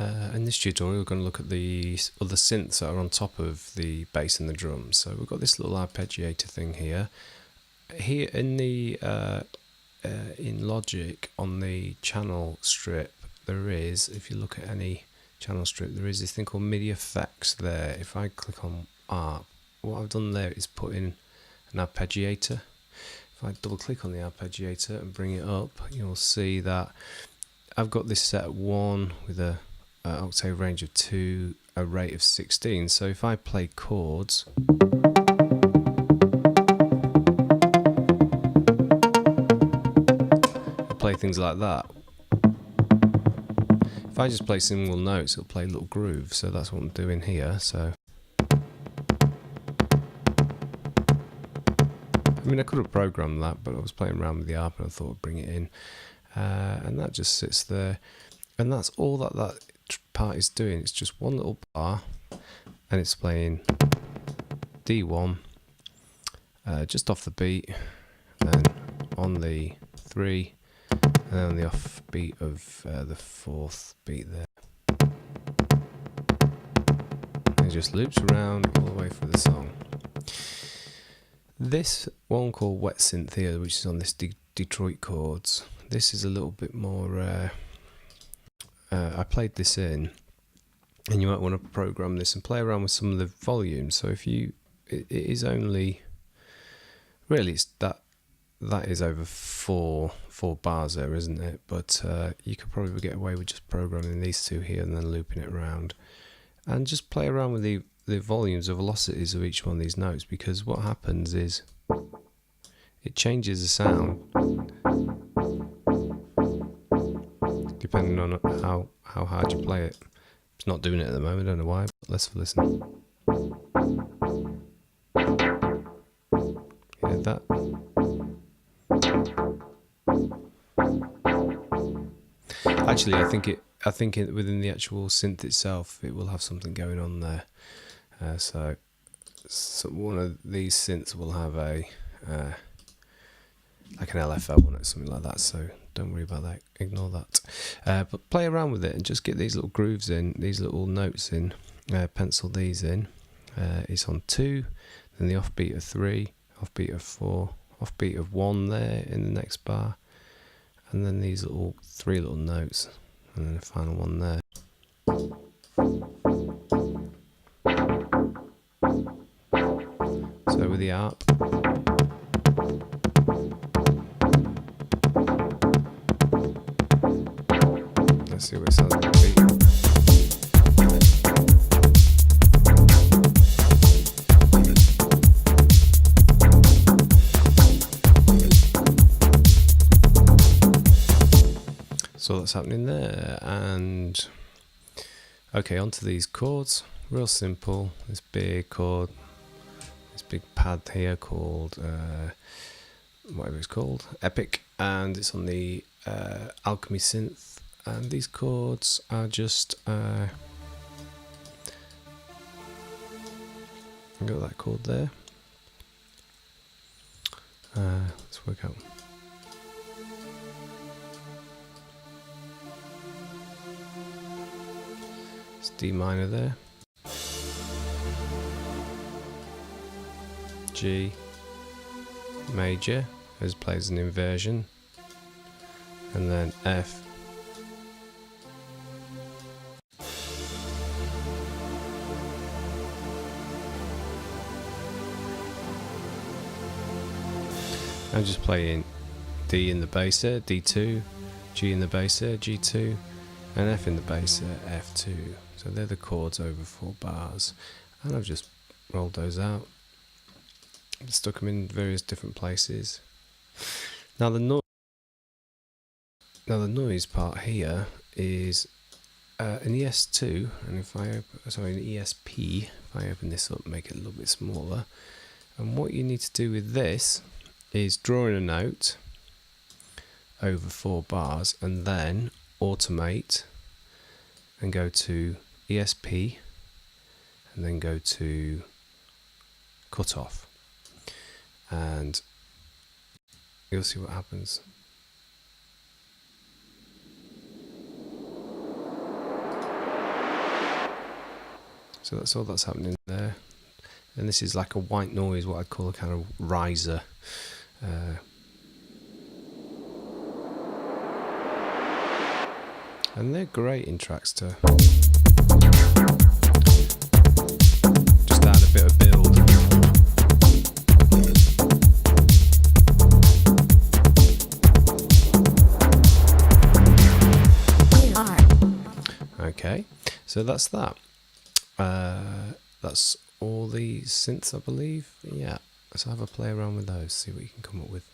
In this tutorial we're going to look at the other synths that are on top of the bass and the drums. So we've got this little arpeggiator thing here. Here in the in Logic on the channel strip there is, if you look at any channel strip, there is this thing called MIDI effects there. If I click on ARP, what I've done there is put in an arpeggiator. If I double click on the arpeggiator and bring it up, you'll see that I've got this set at 1 with a octave range of 2, a rate of 16. So if I play chords, I play things like that. If I just play single notes, it'll play little grooves. So that's what I'm doing here. So I mean, I could have programmed that, but I was playing around with the ARP and I thought I'd bring it in, and that just sits there, and that's all that part is doing. It's just one little bar, and it's playing D1 just off the beat, and then on the 3, and then on the off beat of the 4th beat there. And it just loops around all the way through the song. This one called Wet Synth here, which is on this Detroit chords, this is a little bit more, I played this in, and you might want to program this and play around with some of the volumes. So if you, it is only, really it's that is over four bars there, isn't it? But you could probably get away with just programming these two here and then looping it around, and just play around with the volumes, the velocities of each one of these notes, because what happens is it changes the sound depending on how hard you play it. It's not doing it at the moment, I don't know why, but let's have a listen. You heard that? Actually, I think within the actual synth itself, it will have something going on there. So one of these synths will have a like an LFO on it, something like that. So don't worry about that, ignore that. But play around with it and just get these little grooves in, these little notes in, pencil these in. It's on 2, then the offbeat of 3, offbeat of 4, offbeat of 1 there in the next bar, and then these 3 little notes, and then the final one there. So with the ARP, let's see what it sounds like. So that's happening there, and okay, onto these chords. Real simple. This big chord, this big pad here called whatever it's called, Epic, and it's on the Alchemy synth. And these chords are just I got that chord there. Let's work out. It's D minor there, G major as plays an inversion, and then F, I'm just playing D in the bass there, D2, G in the bass there, G2, and F in the bass there, F2. So they're the chords over 4 bars, and I've just rolled those out, stuck them in various different places. Now the noise part here is an ES2, and if I an ESP, if I open this up, make it a little bit smaller, and what you need to do with this is draw in a note over 4 bars and then automate and go to ESP and then go to cutoff, and you'll see what happens. So that's all that's happening there. And this is like a white noise, what I'd call a kind of riser. And they're great in tracks to just add a bit of build. Okay, so that's that. That's all the synths, I believe. Yeah, let's have a play around with those, see what you can come up with.